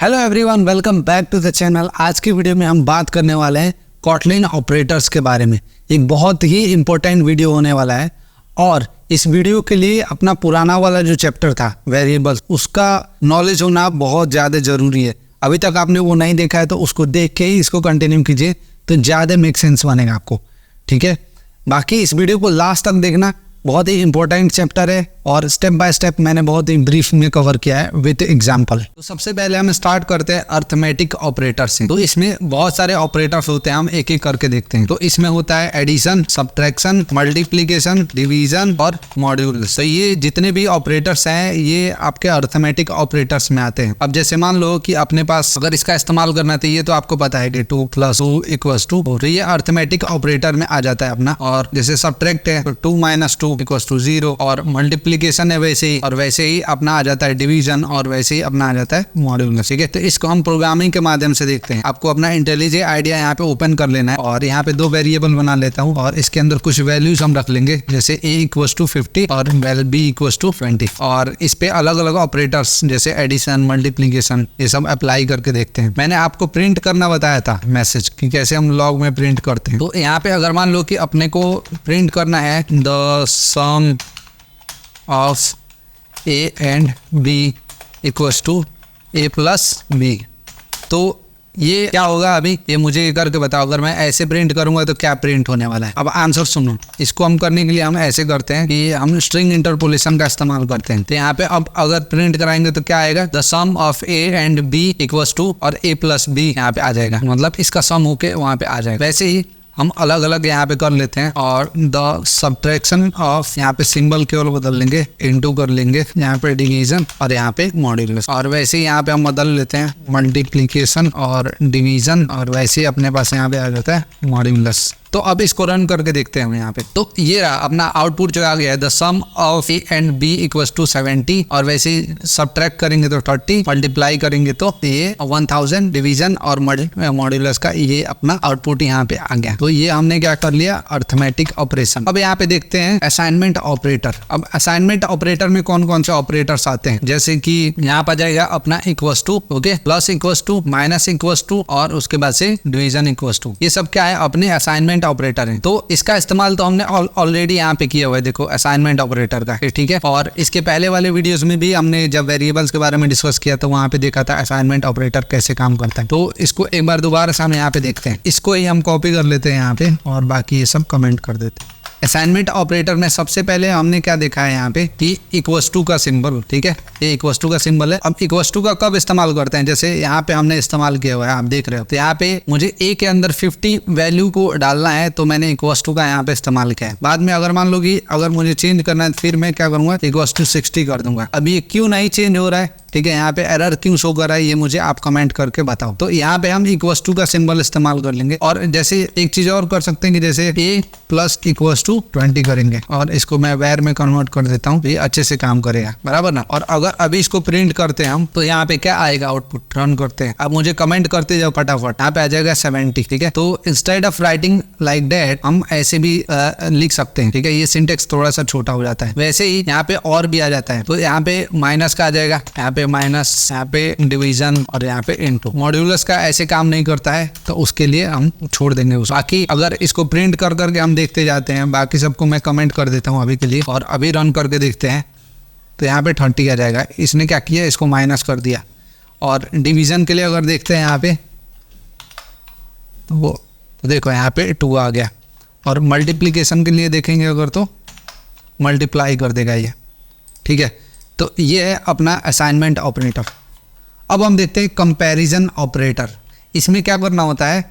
Hello everyone, welcome back to the channel. आज की video में हम बात करने वाले हैं कॉटलिन ऑपरेटर्स के बारे में। एक बहुत ही इम्पोर्टेंट वीडियो होने वाला है और इस वीडियो के लिए अपना पुराना वाला जो चैप्टर था वेरिएबल्स, उसका नॉलेज होना बहुत ज़्यादा ज़रूरी है। अभी तक आपने वो नहीं देखा है तो उसको देख के ही इसको कंटिन्यू कीजिए तो ज़्यादा मेक सेंस बनेगा आपको, ठीक है। बाकी इस वीडियो को लास्ट तक देखना, बहुत ही इंपॉर्टेंट चैप्टर है और स्टेप बाय स्टेप मैंने बहुत ही ब्रीफ में कवर किया है विद एग्जांपल। तो सबसे पहले हम स्टार्ट करते हैं अर्थमेटिक ऑपरेटर से। तो इसमें बहुत सारे ऑपरेटर्स होते हैं, हम एक एक करके देखते हैं। तो इसमें होता है एडिशन, सब्ट्रैक्शन, मल्टीप्लिकेशन, डिवीजन और मॉड्यूल। तो ये जितने भी ऑपरेटर्स हैं ये आपके अर्थमेटिक ऑपरेटर्स में आते हैं। अब जैसे मान लो कि अपने पास अगर इसका इस्तेमाल करना चाहिए तो आपको पता है कि 2 + 2 = 2, तो ये अर्थमेटिक ऑपरेटर में आ जाता है अपना। और जैसे सब्ट्रैक्ट है तो 2 - 2 = 0, और मल्टीप्लिकेशन है वैसे ही, और वैसे ही अपना आ जाता है डिवीजन, और वैसे ही अपना आ जाता है मॉड्यूल, ठीक है। तो इसको हम प्रोग्रामिंग के माध्यम से देखते हैं। आपको अपना इंटेलिजेंट आइडिया यहाँ पे ओपन कर लेना है और यहाँ पे 2 वेरिएबल बना लेता हूँ और इसके अंदर कुछ वैल्यूज हम रख लेंगे, जैसे a = 50 और b = 20, और इस पे अलग अलग ऑपरेटर्स जैसे एडिशन, मल्टीप्लिकेशन, ये सब अप्लाई करके देखते हैं। मैंने आपको प्रिंट करना बताया था मैसेज कि कैसे हम लॉग में प्रिंट करते हैं। तो यहाँ पे अगर मान लो कि अपने को प्रिंट करना है the sum of a and b = a + b, तो ये क्या होगा अभी ये मुझे करके बताओ। अगर मैं ऐसे प्रिंट करूंगा तो क्या प्रिंट होने वाला है। अब आंसर सुनो। इसको हम करने के लिए हम ऐसे करते हैं कि हम स्ट्रिंग इंटरपोलेशन का इस्तेमाल करते हैं। तो यहाँ पे अब अगर प्रिंट कराएंगे तो क्या आएगा, the sum of a and b = और a + b यहाँ पे आ जाएगा, मतलब इसका सम होके वहाँ पे आ जाएगा। वैसे ही हम अलग अलग यहाँ पे कर लेते हैं और द सब्ट्रैक्शन ऑफ, यहाँ पे सिंबल केवल बदल लेंगे, इनटू कर लेंगे, यहाँ पे डिवीजन और यहाँ पे मॉड्यूलस, और वैसे ही यहाँ पे हम बदल लेते हैं मल्टीप्लिकेशन और डिवीजन, और वैसे ही अपने पास यहाँ पे आ जाता है मॉड्यूलस। तो अब इसको रन करके देखते हैं हम यहाँ पे। तो ये रहा अपना आउटपुट जो आ गया है, the sum of a and b = 70, और वैसे ही सब्ट्रैक्ट करेंगे तो 30, मल्टीप्लाई करेंगे तो ये 1000, डिवीजन और मॉड्यूलस का ये अपना आउटपुट यहाँ पे आ गया। तो ये हमने क्या कर लिया, अर्थमेटिक ऑपरेशन। अब यहाँ पे देखते हैं असाइनमेंट ऑपरेटर। अब असाइनमेंट ऑपरेटर में कौन कौन से ऑपरेटर्स आते हैं, जैसे कि यहाँ पर जाएगा अपना =, ओके, प्लस =, माइनस =, और उसके बाद से डिवीजन =। ये सब क्या है, अपने असाइनमेंट ऑपरेटर है। तो इसका इस्तेमाल तो हमने ऑलरेडी यहाँ पे किया हुआ है, देखो असाइनमेंट ऑपरेटर का, ठीक है। और इसके पहले वाले वीडियोस में भी हमने जब वेरिएबल्स के बारे में डिस्कस किया तो वहाँ पे देखा था असाइनमेंट ऑपरेटर कैसे काम करता है। तो इसको एक बार दोबारा से हम यहाँ पे देखते हैं। इसको ही हम कॉपी कर लेते हैं यहाँ पे और बाकी ये सब कमेंट कर देते हैं। असाइनमेंट ऑपरेटर में सबसे पहले हमने क्या देखा है यहाँ पे कि =, का सिंबल, ठीक है, ये =, का सिंबल है। अब =, का कब इस्तेमाल करते हैं, जैसे यहाँ पे हमने इस्तेमाल किया हुआ है, आप देख रहे हो। तो यहाँ पे मुझे a के अंदर 50 वैल्यू को डालना है तो मैंने =, का यहाँ पे इस्तेमाल किया है। बाद में अगर मान लो कि अगर मुझे चेंज करना है फिर मैं क्या करूंगा, =60 कर दूंगा। अब ये क्यों नहीं चेंज हो रहा है, ठीक है, यहाँ पे एरर क्यों शो कर रहा है ये मुझे आप कमेंट करके बताओ। तो यहाँ पे हम =, का सिंबल इस्तेमाल कर लेंगे। और जैसे एक चीज और कर सकते हैं कि जैसे a + = 20 करेंगे, और इसको मैं वैर में कन्वर्ट कर देता हूँ, ये अच्छे से काम करेगा, बराबर ना। और अगर अभी इसको प्रिंट करते हैं हम तो यहाँ पे क्या आएगा, आउटपुट। रन करते हैं। अब मुझे कमेंट करते जाओ फटाफट, यहाँ पे आ जाएगा 70, ठीक है। तो instead of writing like that हम ऐसे भी लिख सकते हैं, ठीक है। ये सिंटेक्स थोड़ा सा छोटा हो जाता है। वैसे ही यहाँ पे और भी आ जाता है, तो यहाँ पे माइनस का आ जाएगा, यहाँ पे माइनस, यहाँ पे डिवीजन और यहाँ पे इनटू। मॉड्यूलस का ऐसे काम नहीं करता है तो उसके लिए हम छोड़ देंगे। बाकी अगर इसको प्रिंट कर करके हम देखते जाते हैं, बाकी सबको मैं कमेंट कर देता हूँ अभी के लिए, और अभी रन करके देखते हैं। तो यहाँ पे 30 आ जाएगा। इसने क्या किया, इसको माइनस कर दिया। और डिवीजन के लिए अगर देखते हैं यहाँ पे तो देखो यहाँ पे 2 आ गया। और मल्टीप्लिकेशन के लिए देखेंगे अगर तो मल्टीप्लाई कर देगा ये, ठीक है। तो ये है अपना असाइनमेंट ऑपरेटर। अब हम देखते हैं कंपैरिजन ऑपरेटर। इसमें क्या करना होता है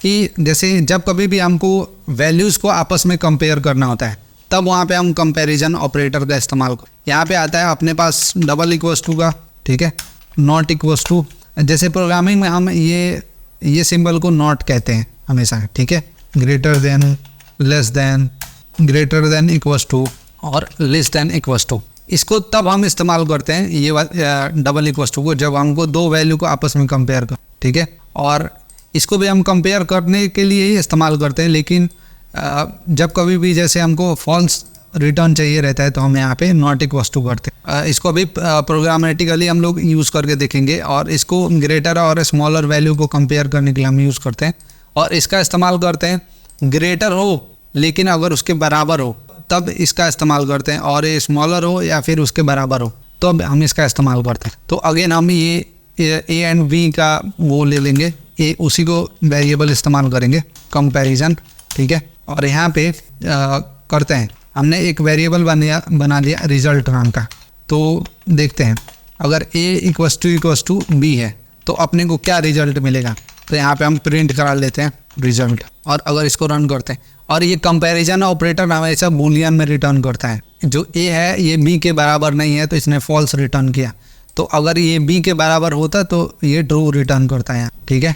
कि जैसे जब कभी भी हमको वैल्यूज़ को आपस में कंपेयर करना होता है तब वहाँ पे हम कंपैरिजन ऑपरेटर का इस्तेमाल कर। यहाँ पे आता है अपने पास == का, ठीक है, नॉट =। जैसे प्रोग्रामिंग में हम ये सिंबल को नॉट कहते हैं हमेशा, ठीक है, greater than, less than, greater than =, और लेस देन =। इसको तब हम इस्तेमाल करते हैं ये == को, जब हमको 2 वैल्यू को आपस में कंपेयर कर, ठीक है। और इसको भी हम कंपेयर करने के लिए ही इस्तेमाल करते हैं, लेकिन जब कभी भी जैसे हमको फॉल्स रिटर्न चाहिए रहता है तो हम यहाँ पे नॉट इक्वल टू करते हैं। इसको अभी प्रोग्रामेटिकली हम लोग यूज़ करके देखेंगे और इसको ग्रेटर और स्मॉलर वैल्यू को कंपेयर करने के लिए हम यूज़ करते हैं और इसका इस्तेमाल करते हैं ग्रेटर हो लेकिन अगर उसके बराबर हो तब इसका इस्तेमाल करते हैं, और ये स्मॉलर हो या फिर उसके बराबर हो तो अब हम इसका इस्तेमाल करते हैं। तो अगेन हम ये ए एंड बी का वो ले लेंगे, ए उसी को वेरिएबल इस्तेमाल करेंगे कंपैरिजन, ठीक है। और यहाँ पे करते हैं, हमने एक वेरिएबल बना लिया रिजल्ट नाम का। तो देखते हैं अगर ए इक्वस टू बी है तो अपने को क्या रिजल्ट मिलेगा। तो यहाँ पे हम प्रिंट करा लेते हैं रिजल्ट और अगर इसको रन करते हैं और ये कंपैरिजन ऑपरेटर हमेशा बूलियन में रिटर्न करता है। जो ए है ये बी के बराबर नहीं है तो इसने फॉल्स रिटर्न किया, तो अगर ये बी के बराबर होता तो ये ट्रू रिटर्न करता है, ठीक है।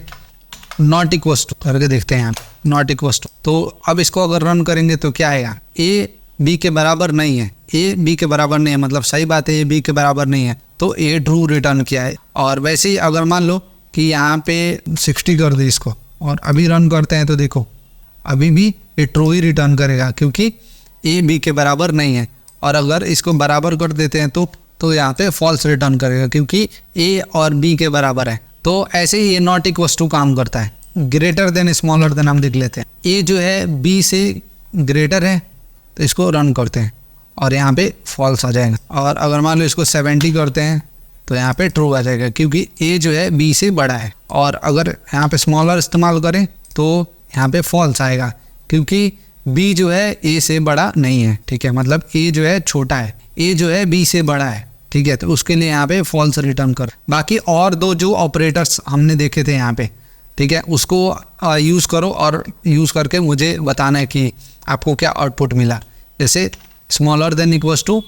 नॉट इक्वल टू करके देखते हैं यहाँ नॉट इक्वल टू। तो अब इसको अगर रन करेंगे तो क्या आएगा, ए बी के बराबर नहीं है, ए बी के बराबर नहीं है मतलब सही बात है, ए बी के बराबर नहीं है तो ए ट्रू रिटर्न किया है। और वैसे ही अगर मान लो कि यहाँ पे 60 कर दे इसको और अभी रन करते हैं तो देखो अभी भी ये ट्रू ही रिटर्न करेगा क्योंकि ए बी के बराबर नहीं है। और अगर इसको बराबर कर देते हैं तो यहाँ पे फॉल्स रिटर्न करेगा क्योंकि ए और बी के बराबर है। तो ऐसे ही ये नॉट इक्वल टू काम करता है। ग्रेटर देन स्मॉलर देन हम देख लेते हैं, ए जो है बी से ग्रेटर है तो इसको रन करते हैं और यहाँ पे फॉल्स आ जाएगा। और अगर मान लो इसको 70 करते हैं तो यहाँ पे ट्रू आ जाएगा क्योंकि ए जो है बी से बड़ा है। और अगर यहाँ पे स्मॉलर इस्तेमाल करें तो यहाँ पे फॉल्स आएगा क्योंकि बी जो है ए से बड़ा नहीं है, ठीक है, मतलब ए जो है छोटा है, ए जो है बी से बड़ा है, ठीक है। तो उसके लिए यहाँ पे फॉल्स रिटर्न कर। बाकी और दो जो ऑपरेटर्स हमने देखे थे यहाँ पे, ठीक है, उसको यूज़ करो और यूज़ करके मुझे बताना है कि आपको क्या आउटपुट मिला। जैसे स्मॉलर देन इक्वल्स टू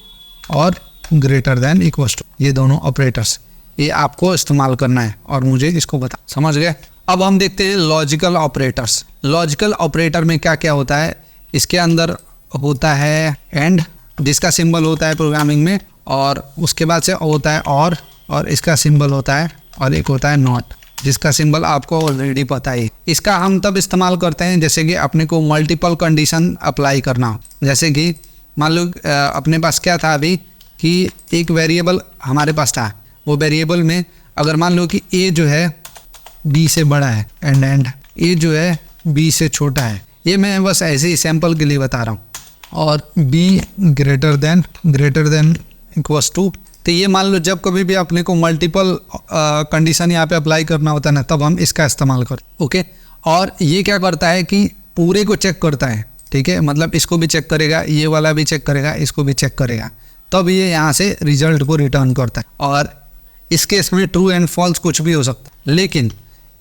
और ग्रेटर देन इक्वल्स टू, ये दोनों ऑपरेटर्स ये आपको इस्तेमाल करना है और मुझे इसको बता, समझ गए। अब हम देखते हैं लॉजिकल ऑपरेटर्स। लॉजिकल ऑपरेटर में क्या क्या होता है, इसके अंदर होता है एंड जिसका सिंबल होता है प्रोग्रामिंग में, और उसके बाद से होता है और इसका सिंबल होता है, और एक होता है नॉट जिसका सिंबल आपको ऑलरेडी पता ही। इसका हम तब इस्तेमाल करते हैं जैसे कि अपने को मल्टीपल कंडीशन अप्लाई करना हो। जैसे कि मान लो अपने पास क्या था अभी कि एक वेरिएबल हमारे पास था, वो वेरिएबल में अगर मान लो कि ए जो है बी से बड़ा है एंड ए जो है बी से छोटा है, ये मैं बस ऐसे ही सैम्पल के लिए बता रहा हूँ, और B greater than equals to. तो ये मान लो जब कभी भी अपने को मल्टीपल कंडीशन यहाँ पे अप्लाई करना होता है ना, तब हम इसका इस्तेमाल करते, ओके। और ये क्या करता है कि पूरे को चेक करता है, ठीक है, मतलब इसको भी चेक करेगा, ये वाला भी चेक करेगा, इसको भी चेक करेगा, तब ये यहाँ से रिजल्ट को रिटर्न करता है। और इस केस में ट्रू एंड फॉल्स कुछ भी हो सकता है। लेकिन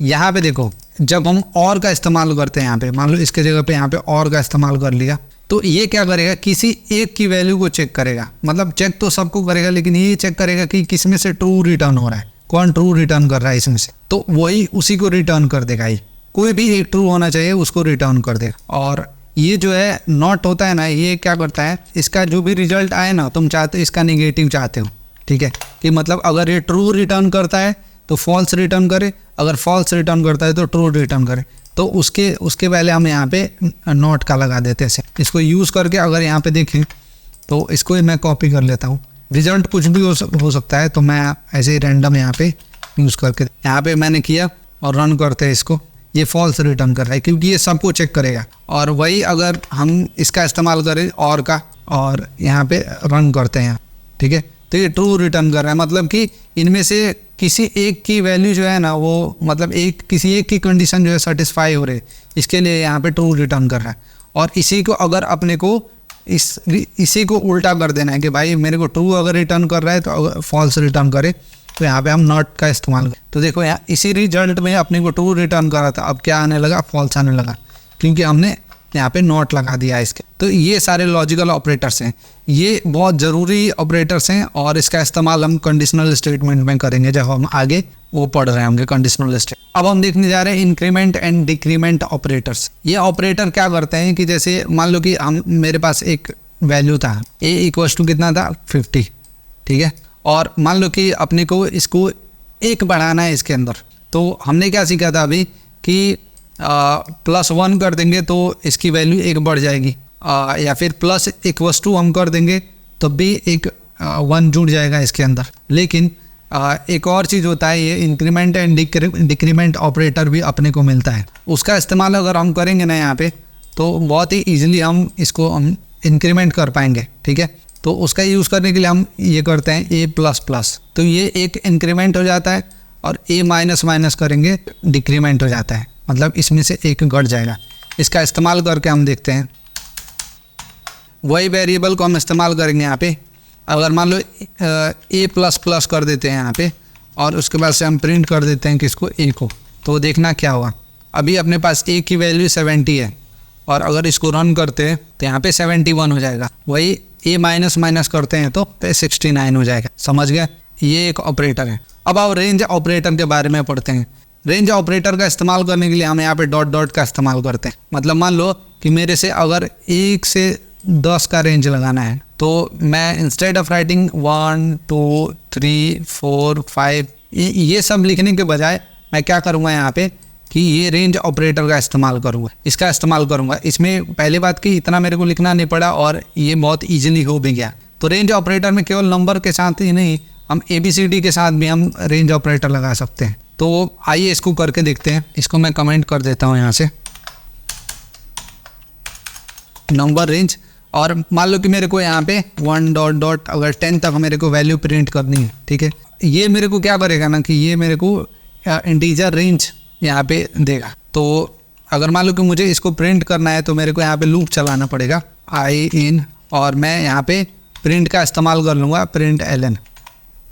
यहाँ पे देखो जब हम और का इस्तेमाल करते हैं, यहाँ पे मान लो इसके जगह पे यहाँ पे और का इस्तेमाल कर लिया, तो ये क्या करेगा, किसी एक की वैल्यू को चेक करेगा, मतलब चेक तो सबको करेगा लेकिन ये चेक करेगा कि किस में से ट्रू रिटर्न हो रहा है, कौन ट्रू रिटर्न कर रहा है इसमें से, तो वही उसी को रिटर्न कर देगा। ये कोई भी एक ट्रू होना चाहिए उसको रिटर्न कर देगा। और ये जो है नॉट होता है ना, ये क्या करता है, इसका जो भी रिजल्ट आए ना, तुम चाहते हो इसका नेगेटिव चाहते हो, ठीक है, कि मतलब अगर ये ट्रू रिटर्न करता है तो फॉल्स रिटर्न करे, अगर फॉल्स रिटर्न करता है तो ट्रू रिटर्न करे। तो उसके पहले हम यहाँ पे नॉट का लगा देते हैं। इसको यूज़ करके अगर यहाँ पे देखें तो इसको मैं कॉपी कर लेता हूँ। रिजल्ट कुछ भी हो सकता है, तो मैं ऐसे ही रैंडम यहाँ पे यूज़ करके यहाँ पे मैंने किया और रन करते हैं इसको, ये फॉल्स रिटर्न कर रहा है क्योंकि ये सबको चेक करेगा। और वही अगर हम इसका इस्तेमाल करें और का, और यहाँ पे रन करते हैं, ठीक है, तो ये ट्रू रिटर्न कर रहा है, मतलब कि इनमें से किसी एक की वैल्यू जो है ना, वो मतलब किसी एक की कंडीशन जो है सेटिस्फाई हो रही है, इसके लिए यहाँ पे ट्रू रिटर्न कर रहा है। और इसी को अगर अपने को इसी को उल्टा कर देना है कि भाई मेरे को ट्रू अगर रिटर्न कर रहा है तो अगर फॉल्स रिटर्न करे, तो यहाँ पे हम नॉट का इस्तेमाल करें। तो देखो यहाँ इसी रिजल्ट में अपने को ट्रू रिटर्न कर रहा था, अब क्या आने लगा, फॉल्स आने लगा, क्योंकि हमने यहाँ पे नॉट लगा दिया इसके। तो ये सारे लॉजिकल ऑपरेटर्स हैं, ये बहुत ज़रूरी ऑपरेटर्स हैं, और इसका इस्तेमाल हम कंडीशनल स्टेटमेंट में करेंगे जब हम आगे वो पढ़ रहे होंगे कंडीशनल स्टेट। अब हम देखने जा रहे हैं इंक्रीमेंट एंड डिक्रीमेंट ऑपरेटर्स। ये ऑपरेटर क्या करते हैं कि जैसे मान लो कि मेरे पास एक वैल्यू था, ए इक्वल्स टू कितना था 50, ठीक है, और मान लो कि अपने को इसको एक बढ़ाना है इसके अंदर, तो हमने क्या सीखा था अभी कि +1 कर देंगे तो इसकी वैल्यू एक बढ़ जाएगी, या फिर प्लस इक्वस टू हम कर देंगे तो भी एक 1 जुड़ जाएगा इसके अंदर। लेकिन एक और चीज़ होता है, ये इंक्रीमेंट एंड डिक्रीमेंट ऑपरेटर भी अपने को मिलता है। उसका इस्तेमाल अगर हम करेंगे ना यहाँ पे तो बहुत ही ईजिली हम इसको इंक्रीमेंट कर पाएंगे, ठीक है। तो उसका यूज़ करने के लिए हम ये करते हैं ए प्लस प्लस, तो ये एक इंक्रीमेंट हो जाता है, और ए माइनस माइनस करेंगे डिक्रीमेंट हो जाता है, मतलब इसमें से एक घट जाएगा। इसका इस्तेमाल करके हम देखते हैं। वही वेरिएबल को हम इस्तेमाल करेंगे यहाँ पे। अगर मान लो ए प्लस प्लस कर देते हैं यहाँ पे, और उसके बाद से हम प्रिंट कर देते हैं किसको, ए को, तो देखना क्या हुआ। अभी अपने पास ए की वैल्यू 70 है, और अगर इसको रन करते हैं तो यहाँ पे 71 हो जाएगा। वही ए माइनस माइनस करते हैं तो 69 हो जाएगा। समझ गए, ये एक ऑपरेटर है। अब आप रेंज ऑपरेटर के बारे में पढ़ते हैं। रेंज ऑपरेटर का इस्तेमाल करने के लिए हम यहाँ पे डॉट डॉट का इस्तेमाल करते हैं। मतलब मान लो कि मेरे से अगर 1 से 10 का रेंज लगाना है, तो मैं इंस्टेड ऑफ राइटिंग 1 2 3 4 5 ये सब लिखने के बजाय मैं क्या करूँगा यहाँ पे कि ये रेंज ऑपरेटर का इस्तेमाल करूँगा, इसका इस्तेमाल करूँगा। इसमें पहली बात कि इतना मेरे को लिखना नहीं पड़ा, और ये बहुत ईजिली हो भी गया। तो रेंज ऑपरेटर में केवल नंबर के साथ ही नहीं, हम ABCD के साथ भी हम रेंज ऑपरेटर लगा सकते हैं। तो आइए इसको करके देखते हैं। इसको मैं कमेंट कर देता हूँ यहाँ से, नंबर रेंज, और मान लो कि मेरे को यहाँ पे 1 डॉट डॉट अगर 10 तक मेरे को वैल्यू प्रिंट करनी है, ठीक है। ये मेरे को क्या करेगा ना कि ये मेरे को इंटीजर रेंज यहाँ पे देगा। तो अगर मान लो कि मुझे इसको प्रिंट करना है तो मेरे को यहाँ पे लूप चलाना पड़ेगा आई इन, और मैं यहाँ पे प्रिंट का इस्तेमाल कर लूँगा प्रिंट ln,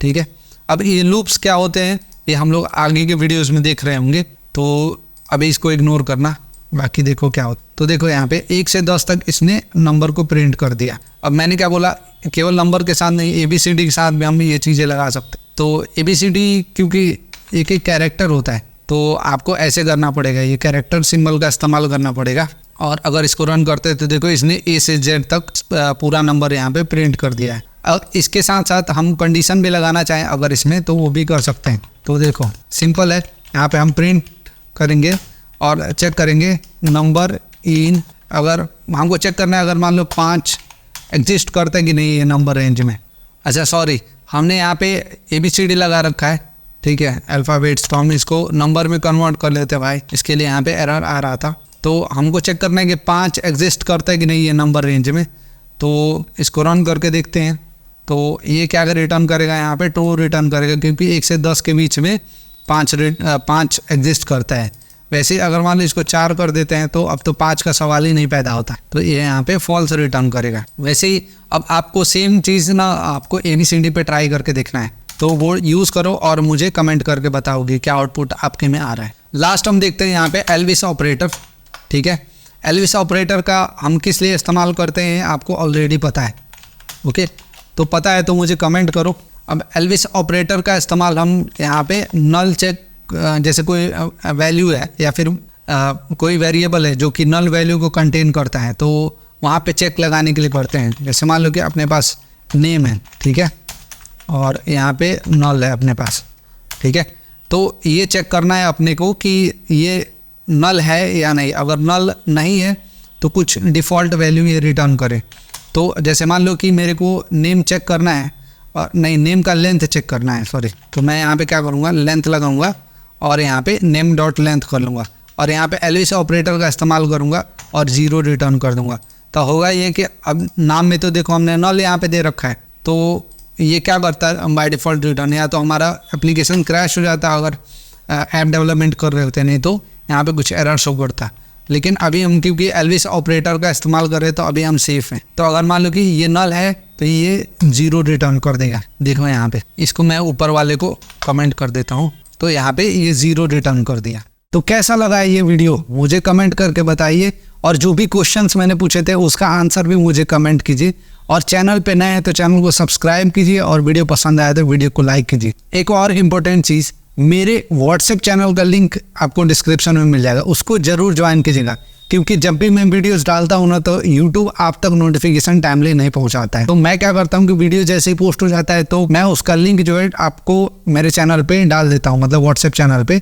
ठीक है। अब ये लूप्स क्या होते हैं ये हम लोग आगे के वीडियोस में देख रहे होंगे, तो अभी इसको इग्नोर करना, बाकी देखो क्या होता। तो देखो यहाँ पे 1 से 10 तक इसने नंबर को प्रिंट कर दिया। अब मैंने क्या बोला, केवल नंबर के साथ नहीं, ABCD के साथ भी हम ये चीज़ें लगा सकते। तो ABCD क्योंकि एक एक कैरेक्टर होता है, तो आपको ऐसे करना पड़ेगा, ये कैरेक्टर सिंबल का इस्तेमाल करना पड़ेगा। और अगर इसको रन करते हैं तो देखो इसने A से Z तक पूरा नंबर यहाँ पे प्रिंट कर दिया है। अब इसके साथ साथ हम कंडीशन भी लगाना चाहें अगर इसमें, तो वो भी कर सकते हैं। तो देखो सिंपल है, यहाँ पे हम प्रिंट करेंगे और चेक करेंगे नंबर इन। अगर हमको चेक करना है अगर मान लो 5 एग्जिस्ट करता है कि नहीं ये नंबर रेंज में। अच्छा सॉरी, हमने यहाँ पे ABCD लगा रखा है, ठीक है, अल्फ़ाबेट्स, तो हम इसको नंबर में कन्वर्ट कर लेते हैं भाई। इसके लिए यहाँ पे एरर आ रहा था, तो हमको चेक करना है कि 5 एग्जिस्ट करता है कि नहीं ये नंबर रेंज में। तो इसको रन करके देखते हैं, तो ये क्या रिटर्न करेगा, यहाँ पे ट्रू रिटर्न करेगा, क्योंकि 1 से 10 के बीच में 5 एग्जिस्ट करता है। वैसे अगर मान लो इसको 4 कर देते हैं तो अब तो 5 का सवाल ही नहीं पैदा होता, तो ये यहाँ पे फॉल्स रिटर्न करेगा। वैसे ही अब आपको सेम चीज़ ना आपको ABCD पे ट्राई करके देखना है, तो वो यूज़ करो और मुझे कमेंट करके बताओगे क्या आउटपुट आपके में आ रहा है। लास्ट हम देखते हैं यहाँ पे एल्विस ऑपरेटर, ठीक है। एल्विस ऑपरेटर का हम किस लिए इस्तेमाल करते हैं आपको ऑलरेडी पता है, ओके। तो पता है तो मुझे कमेंट करो। अब एल्विस ऑपरेटर का इस्तेमाल हम यहाँ पे नल चेक, जैसे कोई वैल्यू है या फिर कोई वेरिएबल है जो कि नल वैल्यू को कंटेन करता है, तो वहाँ पे चेक लगाने के लिए करते हैं। जैसे मान लो कि अपने पास नेम है, ठीक है, और यहाँ पे नल है अपने पास, ठीक है। तो ये चेक करना है अपने को कि ये नल है या नहीं। अगर नल नहीं है तो कुछ डिफ़ॉल्ट वैल्यू ये रिटर्न करे। तो जैसे मान लो कि मेरे को नेम चेक करना है, और नहीं, नेम का लेंथ चेक करना है, सॉरी। तो मैं यहाँ पे क्या करूँगा, लेंथ लगाऊंगा और यहाँ पे नेम डॉट लेंथ कर लूँगा, और यहाँ पे एल्विस ऑपरेटर का इस्तेमाल करूँगा और 0 रिटर्न कर दूँगा। तो होगा ये कि अब नाम में तो देखो हमने नल यहाँ पे दे रखा है, तो ये क्या करता है बाय डिफ़ॉल्ट रिटर्न, या तो हमारा एप्लीकेशन क्रैश हो जाता है अगर ऐप डेवलपमेंट कर रहे होते, नहीं तो यहाँ पे कुछ एरर शो करता। लेकिन अभी हम क्योंकि एल्विस ऑपरेटर का इस्तेमाल कर रहे हैं तो अभी हम सेफ़ हैं। तो अगर मान लो कि ये नल है तो ये 0 रिटर्न कर देगा। देखो यहाँ पे, इसको मैं ऊपर वाले को कमेंट कर देता हूँ, तो यहाँ पे ये 0 रिटर्न कर दिया। तो कैसा लगा ये वीडियो मुझे कमेंट करके बताइए, और जो भी क्वेश्चंस मैंने पूछे थे उसका आंसर भी मुझे कमेंट कीजिए, और चैनल पे नए हैं तो चैनल को सब्सक्राइब कीजिए, और वीडियो पसंद आया तो वीडियो को लाइक कीजिए। एक और इम्पोर्टेंट चीज़, मेरे व्हाट्सएप चैनल का लिंक आपको डिस्क्रिप्शन में मिल जाएगा, उसको ज़रूर ज्वाइन कीजिएगा, क्योंकि जब भी मैं वीडियोस डालता हूँ ना तो यूट्यूब आप तक नोटिफिकेशन टाइमली नहीं पहुँचाता है। तो मैं क्या करता हूँ कि वीडियो जैसे ही पोस्ट हो जाता है तो मैं उसका लिंक जो है आपको मेरे चैनल पे डाल देता हूँ, मतलब व्हाट्सएप चैनल पे,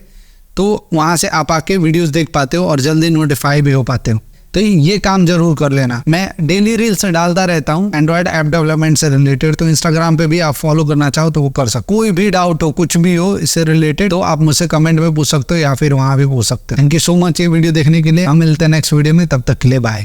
तो वहाँ से आप आके वीडियोस देख पाते हो और जल्दी नोटिफाई भी हो पाते हो। तो ये काम जरूर कर लेना। मैं डेली रील्स डालता रहता हूँ एंड्रॉयड ऐप डेवलपमेंट से रिलेटेड, तो इंस्टाग्राम पे भी आप फॉलो करना चाहो तो वो कर सकते। कोई भी डाउट हो, कुछ भी हो इससे रिलेटेड, तो आप मुझसे कमेंट में पूछ सकते हो या फिर वहां भी पूछ सकते हो। थैंक यू सो मच ये वीडियो देखने के लिए। हम मिलते हैं नेक्स्ट वीडियो में, तब तक के लिए बाय।